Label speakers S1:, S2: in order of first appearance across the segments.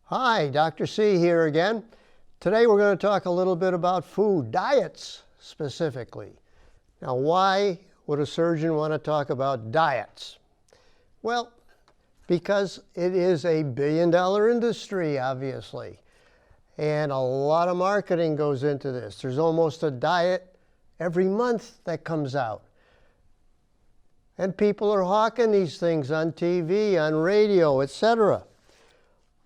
S1: Hi, Dr. C here again. Today we're going to talk a little bit about food, diets specifically. Now, why would a surgeon want to talk about diets? Well, because it is a billion-dollar industry, obviously. And a lot of marketing goes into this. There's almost a diet every month that comes out. And people are hawking these things on TV, on radio, etc.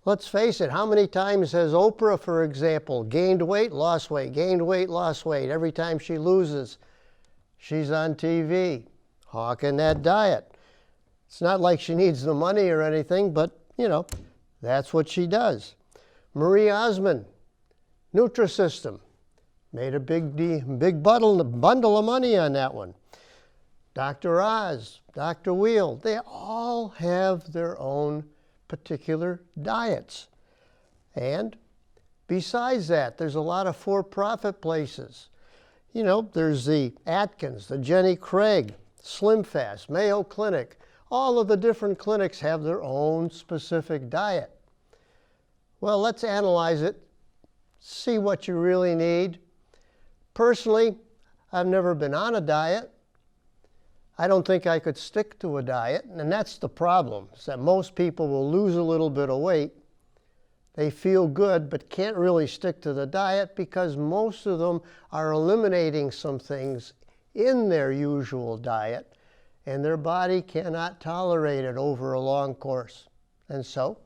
S1: Let's face it, how many times has Oprah, for example, gained weight, lost weight, gained weight, lost weight? Every time she loses, she's on TV hawking that diet. It's not like she needs the money or anything, but, that's what she does. Marie Osmond, Nutrisystem, made a big bundle of money on that one. Dr. Oz, Dr. Wheel, they all have their own particular diets. And besides that, there's a lot of for-profit places. There's the Atkins, the Jenny Craig, Slim Fast, Mayo Clinic. All of the different clinics have their own specific diet. Well, let's analyze it, see what you really need. Personally, I've never been on a diet. I don't think I could stick to a diet, and that's the problem, is that most people will lose a little bit of weight. They feel good, but can't really stick to the diet because most of them are eliminating some things in their usual diet, and their body cannot tolerate it over a long course. And so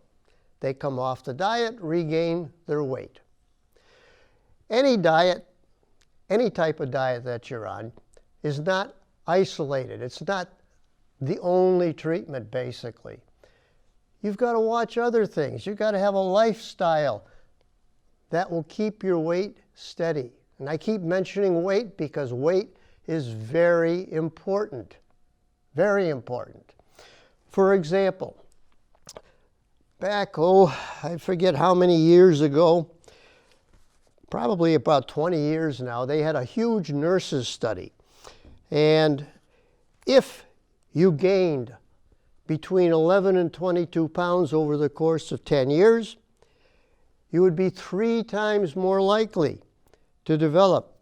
S1: they come off the diet, regain their weight. Any diet, any type of diet that you're on is not isolated. It's not the only treatment, basically. You've got to watch other things. You've got to have a lifestyle that will keep your weight steady. And I keep mentioning weight because weight is very important. Very important. For example, back, I forget how many years ago, probably about 20 years now, they had a huge nurses study. And if you gained between 11 and 22 pounds over the course of 10 years, you would be 3 times more likely to develop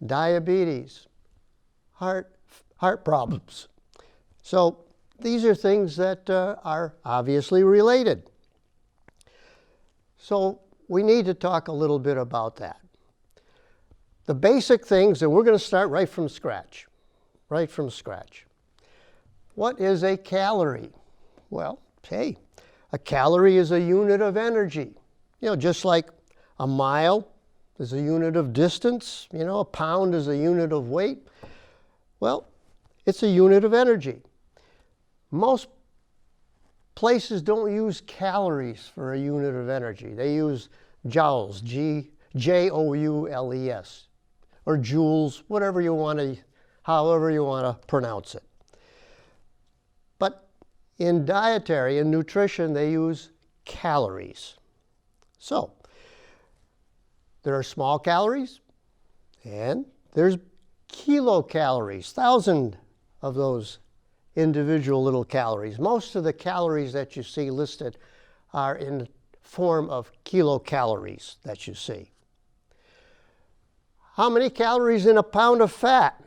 S1: diabetes, heart problems. So these are things that are obviously related. So we need to talk a little bit about that. The basic things, and we're going to start right from scratch. Right from scratch. What is a calorie? Well, hey, a calorie is a unit of energy. Just like a mile is a unit of distance, a pound is a unit of weight. Well, it's a unit of energy. Most places don't use calories for a unit of energy. They use joules, Joules, or joules, whatever you want to, however you want to pronounce it. But in dietary and nutrition, they use calories. So there are small calories and there's kilocalories, 1,000 of those individual little calories. Most of the calories that you see listed are in the form of kilocalories that you see. How many calories in a pound of fat?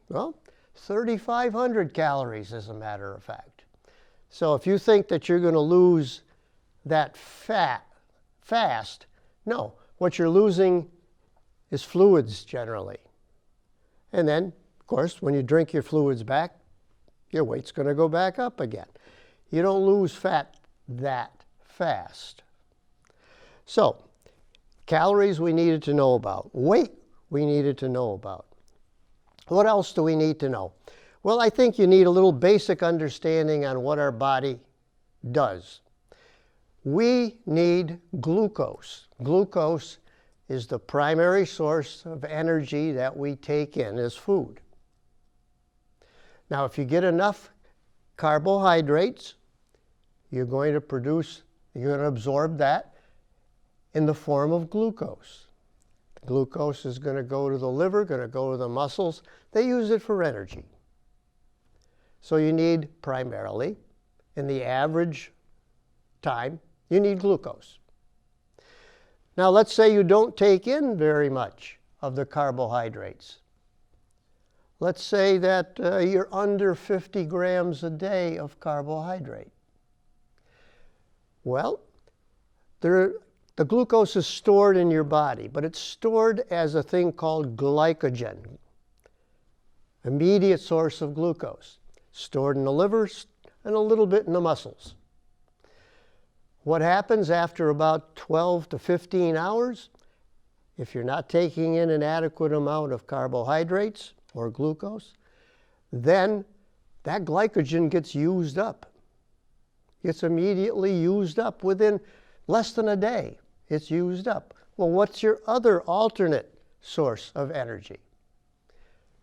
S1: Well, 3,500 calories, as a matter of fact. So if you think that you're going to lose that fat fast, no. What you're losing is fluids generally. And then, of course, when you drink your fluids back, your weight's going to go back up again. You don't lose fat that fast. So, calories we needed to know about. Weight we needed to know about. What else do we need to know? Well, I think you need a little basic understanding on what our body does. We need glucose. Glucose is the primary source of energy that we take in as food. Now, if you get enough carbohydrates, you're going to absorb that in the form of glucose. Glucose is going to go to the liver, going to go to the muscles. They use it for energy. So you need primarily, in the average time, you need glucose. Now let's say you don't take in very much of the carbohydrates. Let's say that you're under 50 grams a day of carbohydrate. Well, the glucose is stored in your body, but it's stored as a thing called glycogen, immediate source of glucose, stored in the liver and a little bit in the muscles. What happens after about 12 to 15 hours, if you're not taking in an adequate amount of carbohydrates or glucose, then that glycogen gets used up. It's immediately used up within less than a day. It's used up. Well, what's your other alternate source of energy?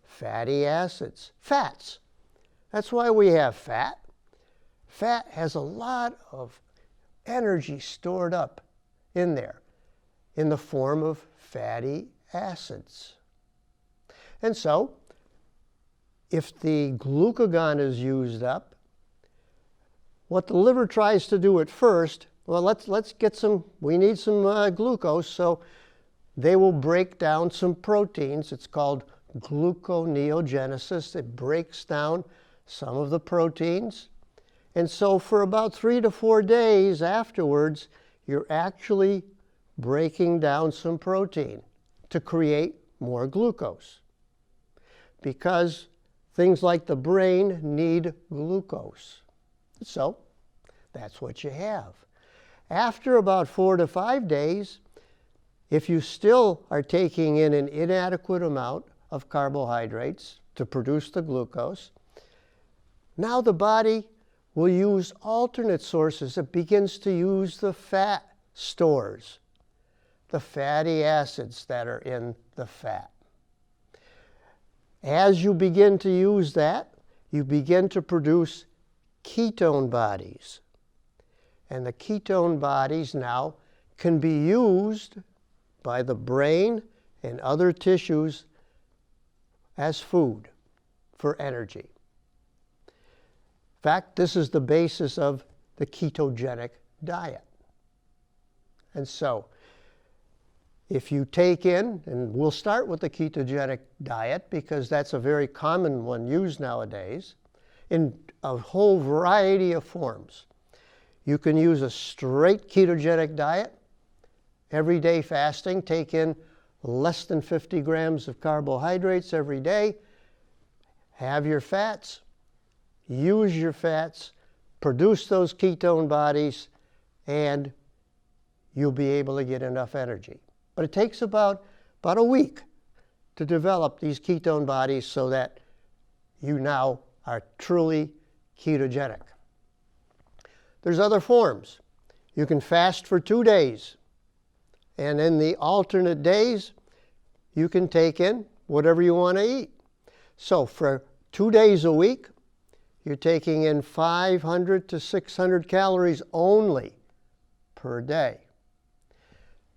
S1: Fatty acids, fats. That's why we have fat. Fat has a lot of energy stored up in there in the form of fatty acids. And so, if the glucagon is used up, what the liver tries to do at first, well, let's get some, we need some glucose, so they will break down some proteins. It's called gluconeogenesis. It breaks down some of the proteins. And so for about 3 to 4 days afterwards, you're actually breaking down some protein to create more glucose. Because things like the brain need glucose. So that's what you have. After about 4 to 5 days, if you still are taking in an inadequate amount of carbohydrates to produce the glucose, now the body will use alternate sources. It begins to use the fat stores, the fatty acids that are in the fat. As you begin to use that, you begin to produce ketone bodies. And the ketone bodies now can be used by the brain and other tissues as food for energy. In fact, this is the basis of the ketogenic diet. And so, if you take in, and we'll start with the ketogenic diet because that's a very common one used nowadays, in a whole variety of forms. You can use a straight ketogenic diet, everyday fasting, take in less than 50 grams of carbohydrates every day, have your fats, use your fats, produce those ketone bodies, and you'll be able to get enough energy. But it takes about a week to develop these ketone bodies so that you now are truly ketogenic. There's other forms. You can fast for 2 days, and in the alternate days, you can take in whatever you want to eat. So for 2 days a week, you're taking in 500 to 600 calories only per day.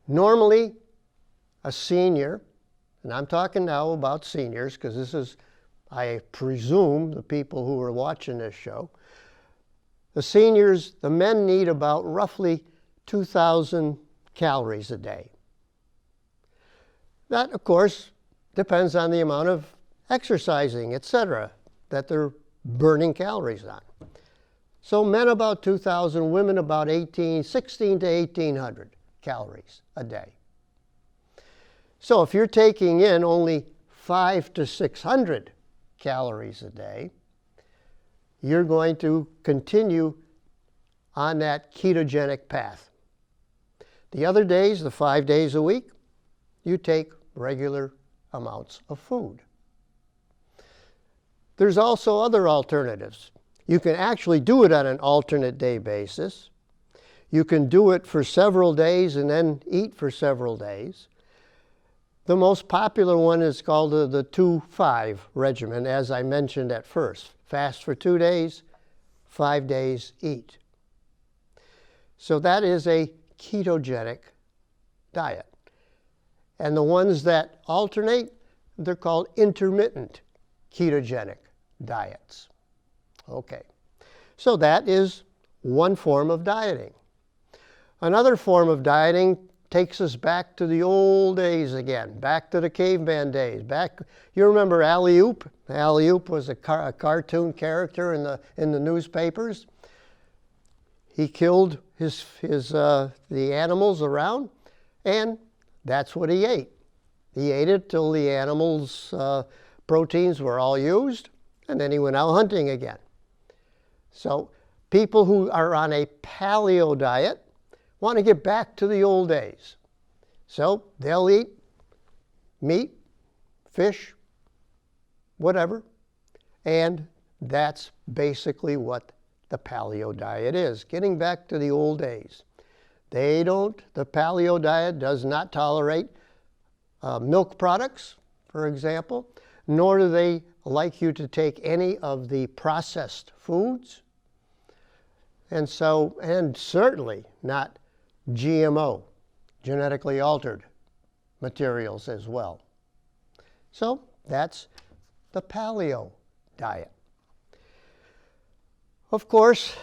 S1: Normally, a senior, and I'm talking now about seniors because this is, I presume, the people who are watching this show. The seniors, the men need about roughly 2,000 calories a day. That, of course, depends on the amount of exercising, etc., that they're burning calories on. So men about 2,000, women about 16 to 1,800 calories a day. So if you're taking in only 500 to 600 calories a day, you're going to continue on that ketogenic path. The other days, the 5 days a week, you take regular amounts of food. There's also other alternatives. You can actually do it on an alternate day basis. You can do it for several days and then eat for several days. The most popular one is called the 2-5 regimen, as I mentioned at first. Fast for 2 days, 5 days eat. So that is a ketogenic diet. And the ones that alternate, they're called intermittent ketogenic diets. Okay, so that is one form of dieting. Another form of dieting takes us back to the old days again, back to the caveman days. You remember Alley-Oop? Alley-Oop was a cartoon character in the newspapers. He killed the animals around, and that's what he ate. He ate it till the animals' proteins were all used, and then he went out hunting again. So people who are on a paleo diet want to get back to the old days. So they'll eat meat, fish, whatever, and that's basically what the paleo diet is, getting back to the old days. The paleo diet does not tolerate milk products, for example, nor do they like you to take any of the processed foods, and certainly not GMO, genetically altered materials as well. So that's the paleo diet. Of course,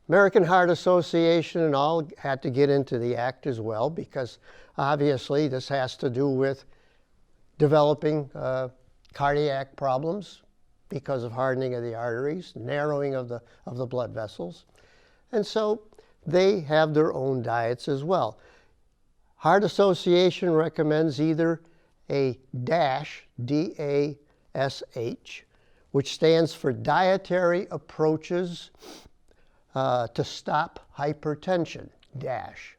S1: American Heart Association and all had to get into the act as well, because obviously this has to do with developing cardiac problems because of hardening of the arteries, narrowing of the blood vessels. And so they have their own diets as well. Heart Association recommends either a DASH, D-A-S-H, which stands for Dietary Approaches to Stop Hypertension, DASH.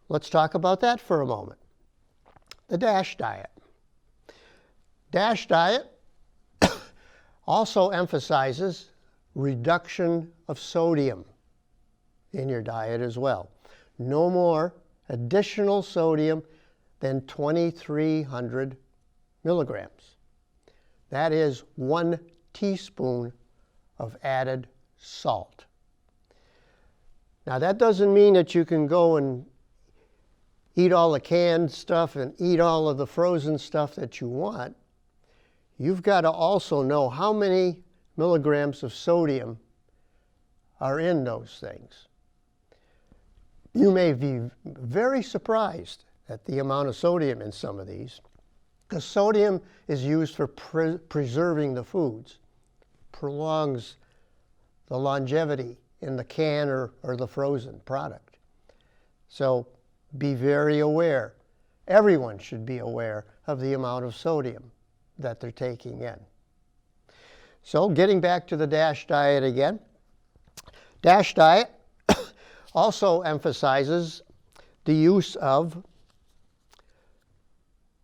S1: Let's talk about that for a moment. The DASH diet. DASH diet also emphasizes reduction of sodium in your diet as well. No more additional sodium than 2,300 milligrams. That is 1 teaspoon of added salt. Now that doesn't mean that you can go and eat all the canned stuff and eat all of the frozen stuff that you want. You've got to also know how many milligrams of sodium are in those things. You may be very surprised at the amount of sodium in some of these, because sodium is used for preserving the foods, prolongs the longevity in the can or the frozen product. So be very aware. Everyone should be aware of the amount of sodium that they're taking in. So getting back to the DASH diet again. DASH diet also emphasizes the use of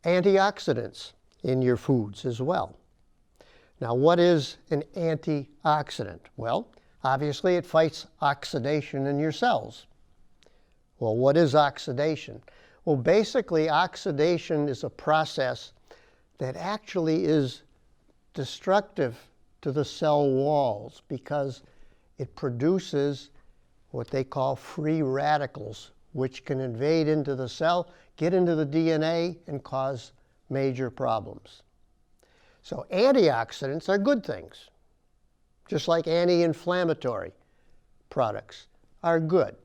S1: antioxidants in your foods as well. Now, what is an antioxidant? Well, obviously it fights oxidation in your cells. Well, what is oxidation? Well, basically oxidation is a process that actually is destructive to the cell walls because it produces what they call free radicals, which can invade into the cell, get into the DNA, and cause major problems. So antioxidants are good things, just like anti-inflammatory products are good.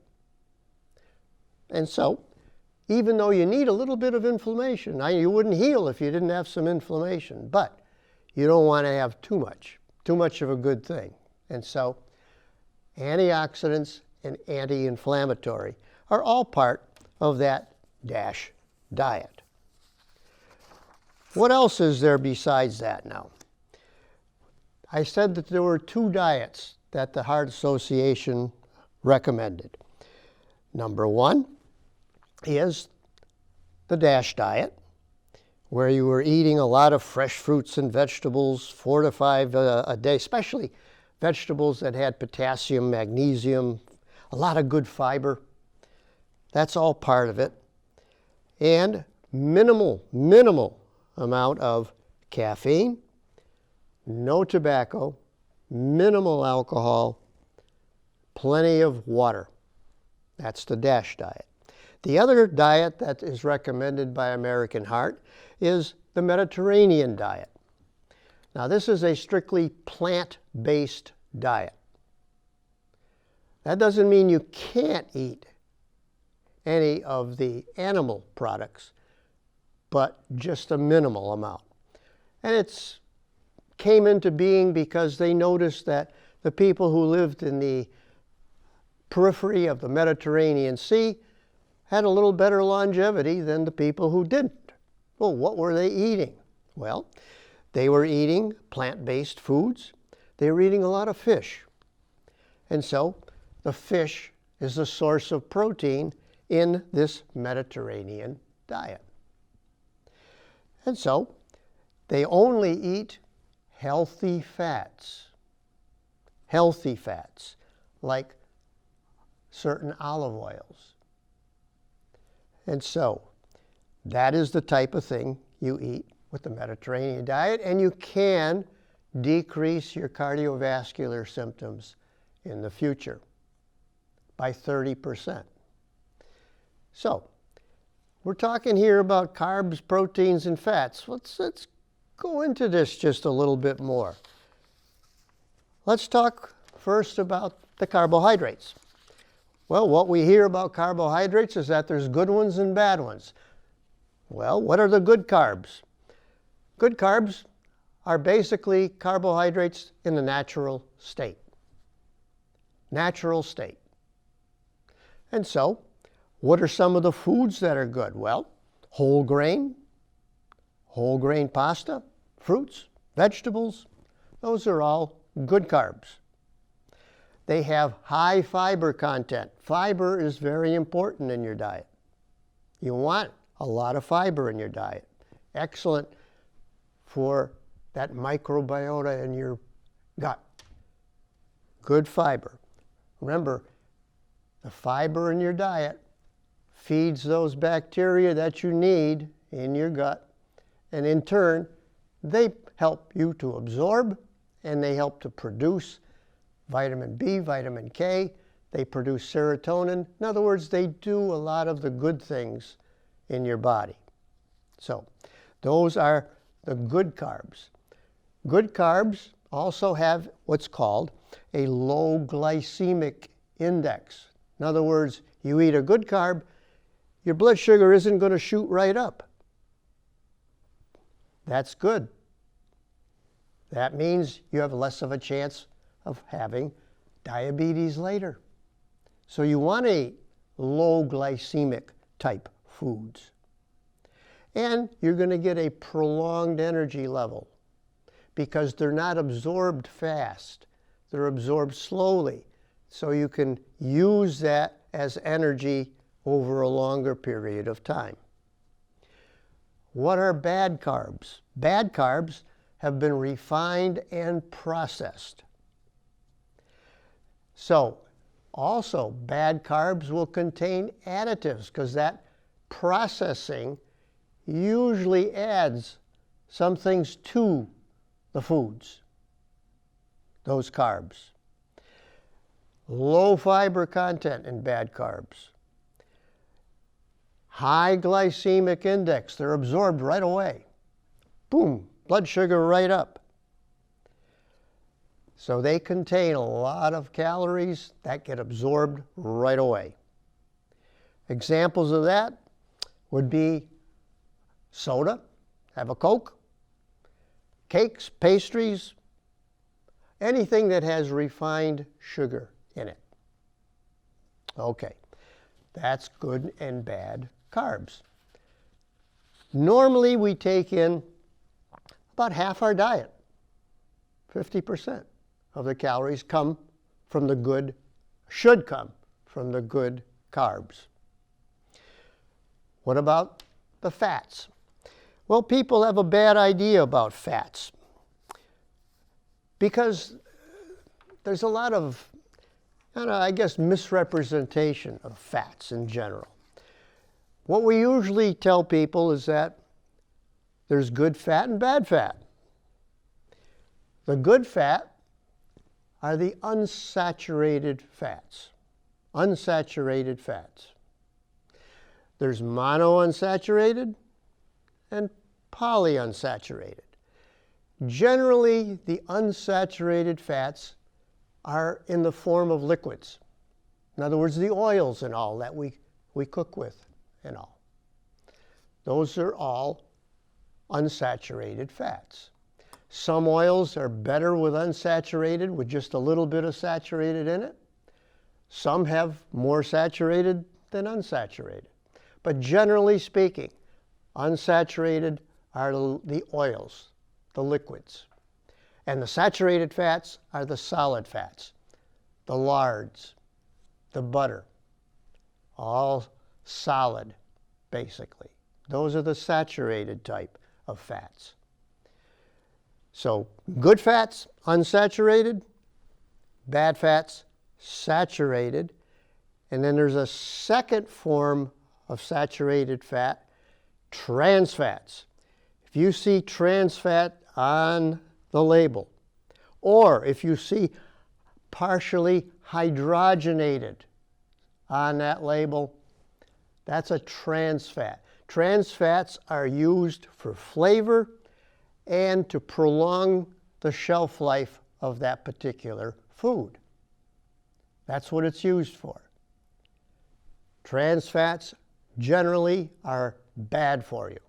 S1: And so, even though you need a little bit of inflammation, you wouldn't heal if you didn't have some inflammation, but you don't want to have too much of a good thing. And so, antioxidants and anti-inflammatory are all part of that DASH diet. What else is there besides that now? I said that there were 2 diets that the Heart Association recommended. Number 1 is the DASH diet, where you were eating a lot of fresh fruits and vegetables, 4 to 5 a day, especially vegetables that had potassium, magnesium, a lot of good fiber. That's all part of it. And minimal amount of caffeine, no tobacco, minimal alcohol, plenty of water. That's the DASH diet. The other diet that is recommended by American Heart is the Mediterranean diet. Now, this is a strictly plant-based diet. That doesn't mean you can't eat any of the animal products, but just a minimal amount. And it's came into being because they noticed that the people who lived in the periphery of the Mediterranean Sea had a little better longevity than the people who didn't. Well, what were they eating? Well, they were eating plant-based foods. They were eating a lot of fish. And so the fish is the source of protein in this Mediterranean diet. And so they only eat healthy fats like certain olive oils. And so that is the type of thing you eat with the Mediterranean diet, and you can decrease your cardiovascular symptoms in the future by 30%. So we're talking here about carbs, proteins, and fats. Let's go into this just a little bit more. Let's talk first about the carbohydrates. Well, what we hear about carbohydrates is that there's good ones and bad ones. Well, what are the good carbs? Good carbs are basically carbohydrates in the natural state. Natural state. And so, what are some of the foods that are good? Well, whole grain pasta, fruits, vegetables, those are all good carbs. They have high fiber content. Fiber is very important in your diet. You want a lot of fiber in your diet. Excellent for that microbiota in your gut. Good fiber. Remember, the fiber in your diet feeds those bacteria that you need in your gut, and in turn, they help you to absorb, and they help to produce vitamin B, vitamin K. They produce serotonin. In other words, they do a lot of the good things in your body. So those are the good carbs. Good carbs also have what's called a low glycemic index. In other words, you eat a good carb, your blood sugar isn't going to shoot right up. That's good. That means you have less of a chance of having diabetes later. So you want to eat low glycemic type foods. And you're going to get a prolonged energy level because they're not absorbed fast. They're absorbed slowly. So you can use that as energy over a longer period of time. What are bad carbs? Bad carbs have been refined and processed. So, also, bad carbs will contain additives because that processing usually adds some things to the foods, those carbs. Low fiber content in bad carbs. High glycemic index, they're absorbed right away. Boom, blood sugar right up. So they contain a lot of calories that get absorbed right away. Examples of that would be soda, have a Coke, cakes, pastries, anything that has refined sugar in it. Okay, that's good and bad carbs. Normally we take in about half our diet, 50% of the calories should come from the good carbs. What about the fats? Well, people have a bad idea about fats because there's a lot of, misrepresentation of fats in general. What we usually tell people is that there's good fat and bad fat. The good fat are the unsaturated fats. Unsaturated fats. There's monounsaturated and polyunsaturated. Generally, the unsaturated fats are in the form of liquids. In other words, the oils and all that we we cook with and all. Those are all unsaturated fats. Some oils are better with unsaturated, with just a little bit of saturated in it. Some have more saturated than unsaturated. But generally speaking, unsaturated are the oils, the liquids. And the saturated fats are the solid fats, the lards, the butter, all solid, basically. Those are the saturated type of fats. So good fats, unsaturated, bad fats, saturated, and then there's a second form of saturated fat, trans fats. If you see trans fat on the label, or if you see partially hydrogenated on that label, that's a trans fat. Trans fats are used for flavor and to prolong the shelf life of that particular food. That's what it's used for. Trans fats generally are bad for you.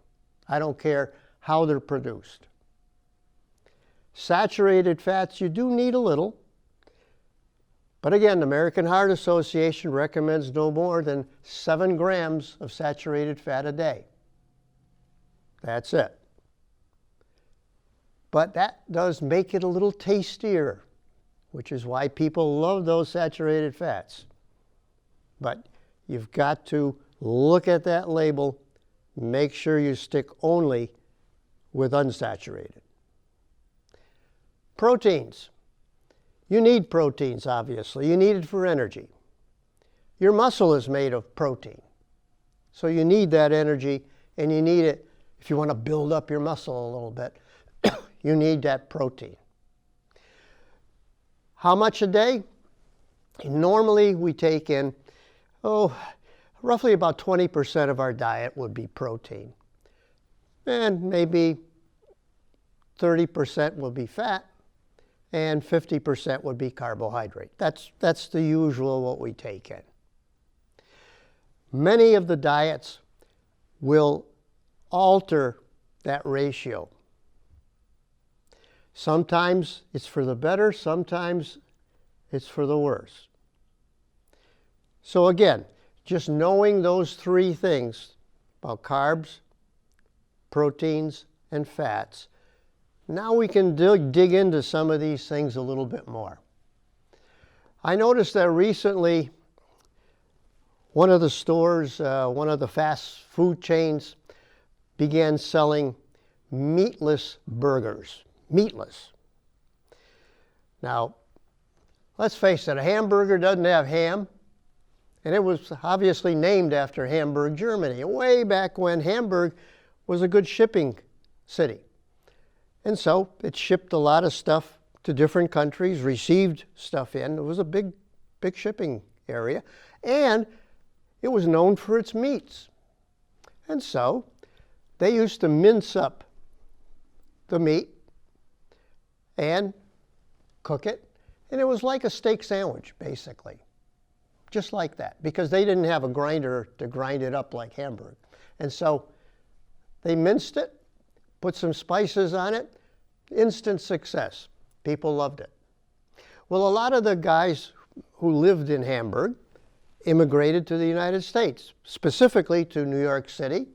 S1: I don't care how they're produced. Saturated fats, you do need a little. But again, the American Heart Association recommends no more than 7 grams of saturated fat a day. That's it. But that does make it a little tastier, which is why people love those saturated fats. But you've got to look at that label, make sure you stick only with unsaturated. Proteins. You need proteins, obviously. You need it for energy. Your muscle is made of protein. So you need that energy, and you need it if you want to build up your muscle a little bit. You need that protein. How much a day? Normally we take in, roughly about 20% of our diet would be protein. And maybe 30% will be fat, and 50% would be carbohydrate. That's the usual what we take in. Many of the diets will alter that ratio. Sometimes it's for the better, sometimes it's for the worse. So again, just knowing those 3 things about carbs, proteins, and fats, now we can dig into some of these things a little bit more. I noticed that recently one of the stores, one of the fast food chains, began selling meatless burgers. Meatless. Now, let's face it, a hamburger doesn't have ham, and it was obviously named after Hamburg, Germany, way back when Hamburg was a good shipping city. And so it shipped a lot of stuff to different countries, received stuff in. It was a big shipping area, and it was known for its meats. And so they used to mince up the meat and cook it, and it was like a steak sandwich, basically. Just like that, because they didn't have a grinder to grind it up like Hamburg. And so they minced it, put some spices on it, instant success. People loved it. Well, a lot of the guys who lived in Hamburg immigrated to the United States, specifically to New York City,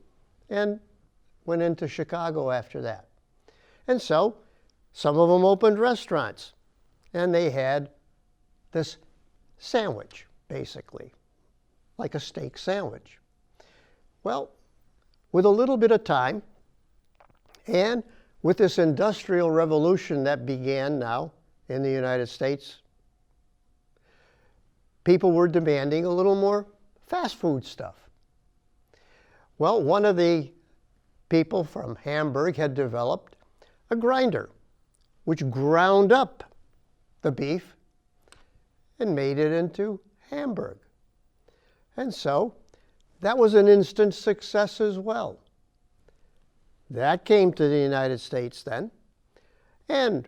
S1: and went into Chicago after that. And so some of them opened restaurants, and they had this sandwich, basically, like a steak sandwich. Well, with a little bit of time, and with this industrial revolution that began now in the United States, people were demanding a little more fast food stuff. Well, one of the people from Hamburg had developed a grinder which ground up the beef and made it into Hamburg. And so that was an instant success as well. That came to the United States then. And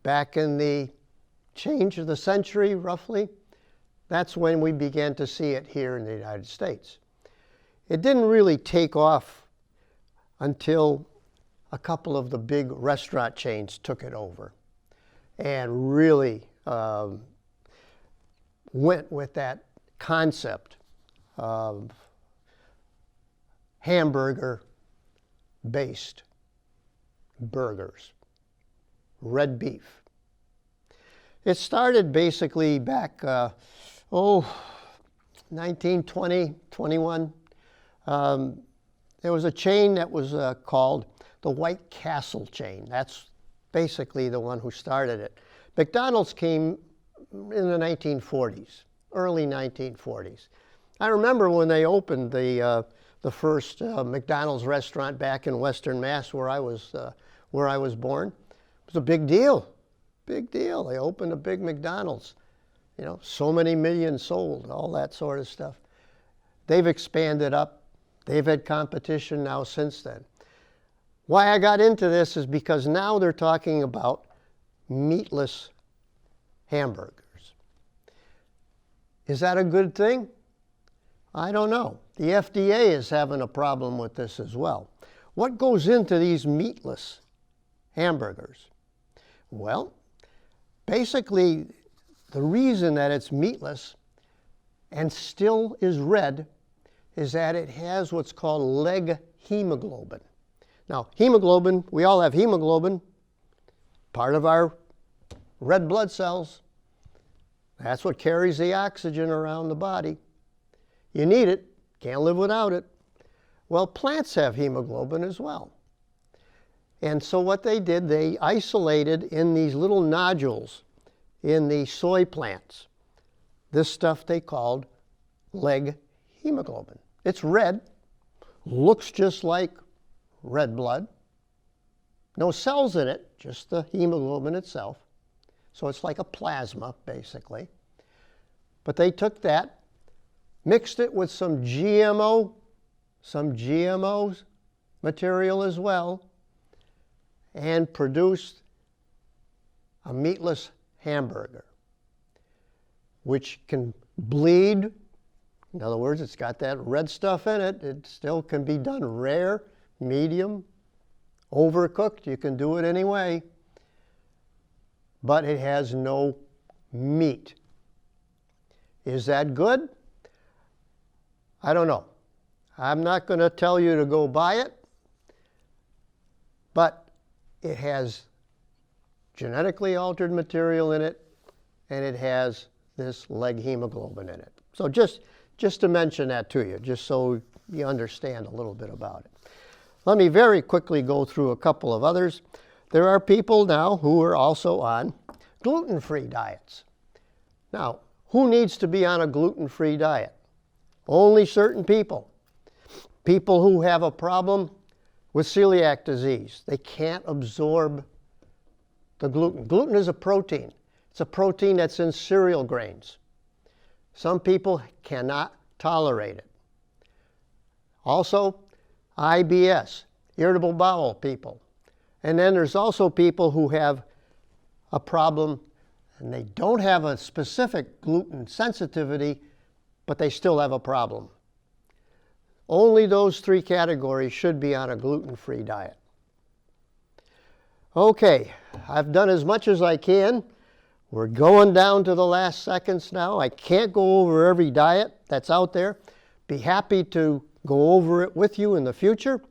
S1: back in the change of the century, roughly, that's when we began to see it here in the United States. It didn't really take off until a couple of the big restaurant chains took it over and really went with that concept of hamburger-based burgers, red beef. It started basically back, 1920, 21. There was a chain that was called the White Castle chain. That's basically the one who started it. McDonald's came in the 1940s, early 1940s. I remember when they opened the first McDonald's restaurant back in Western Mass, where I was born. It was a big deal, big deal. They opened a big McDonald's. You know, so many millions sold, all that sort of stuff. They've expanded up. They've had competition now since then. Why I got into this is because now they're talking about meatless hamburgers. Is that a good thing? I don't know. The FDA is having a problem with this as well. What goes into these meatless hamburgers? Well, basically, the reason that it's meatless and still is red is that it has what's called leg hemoglobin. Now, hemoglobin, we all have hemoglobin, part of our red blood cells. That's what carries the oxygen around the body. You need it, can't live without it. Well, plants have hemoglobin as well. And so what they did, they isolated in these little nodules in the soy plants this stuff they called leg hemoglobin. It's red, looks just like red blood. No cells in it, just the hemoglobin itself. So it's like a plasma, basically. But they took that, mixed it with some GMOs material as well, and produced a meatless hamburger, which can bleed. In other words, it's got that red stuff in it. It still can be done rare, medium, overcooked. You can do it any way. But it has no meat. Is that good? I don't know. I'm not going to tell you to go buy it, but it has genetically altered material in it, and it has this leg hemoglobin in it. So just to mention that to you, just so you understand a little bit about it. Let me very quickly go through a couple of others. There are people now who are also on gluten-free diets. Now, who needs to be on a gluten-free diet? Only certain people. People who have a problem with celiac disease. They can't absorb the gluten. Gluten is a protein. It's a protein that's in cereal grains. Some people cannot tolerate it. Also, IBS, irritable bowel people. And then there's also people who have a problem and they don't have a specific gluten sensitivity, but they still have a problem. Only those three categories should be on a gluten-free diet. Okay, I've done as much as I can. We're going down to the last seconds now. I can't go over every diet that's out there. Be happy to go over it with you in the future.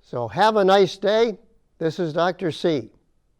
S1: So have a nice day. This is Dr. C.